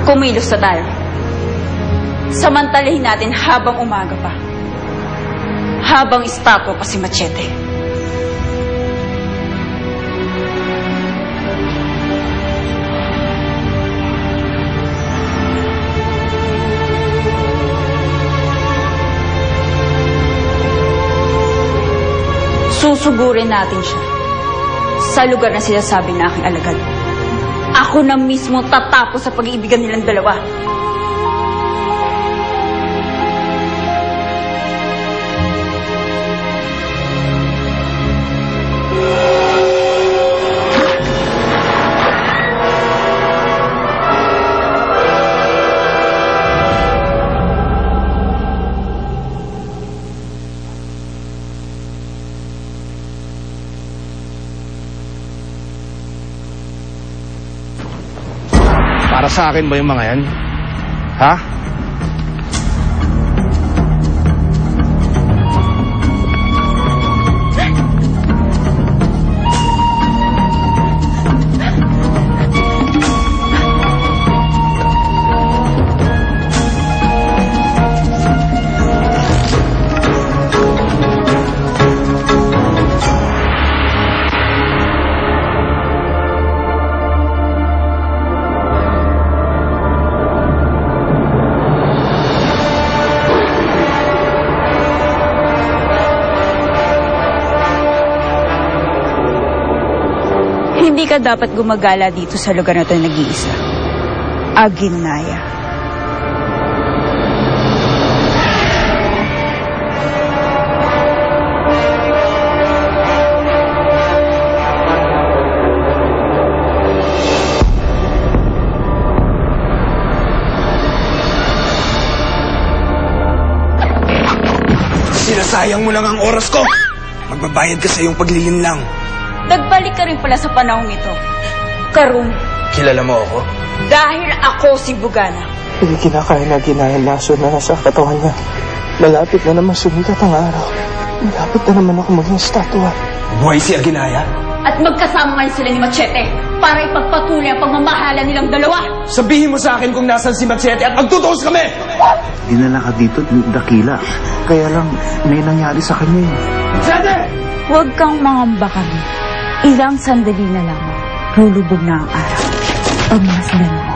Kumilos na tayo. Samantalahin natin habang umaga pa. Habang estatwa pa si Machete. Susugurin natin siya sa lugar na sinasabi na aking alagad. Ako na mismo tatapos sa pag-iibigan nilang dalawa. Para sa akin ba yung mga yan? Ha? Hindi ka dapat gumagala dito sa lugar na ito nag-iisa. Aguinaya. Sinasayang mo lang ang oras ko. Magbabayad ka sa iyong paglilinlang. Nagbalik ka rin pala sa panahong ito. Karun. Kilala mo ako? Dahil ako si Bugana. Hindi kinakain na ginayang laso na nasa katawan niya. Malapit na naman sumikat ang araw. Malapit na naman ako maging estatwa. Buhay si Aguinaya? At magkasama ngayon sila ni Machete para ipagpatuloy ang pagmamahala nilang dalawa. Sabihin mo sa akin kung nasan si Machete at magtutuos kami! Dinala ka dito, dakila. Kaya lang, may nangyari sa kanya eh. Machete! Huwag kang mangamba kami. Ilang sandali na lamang, lulubog na ang araw. Pagmasdan mo.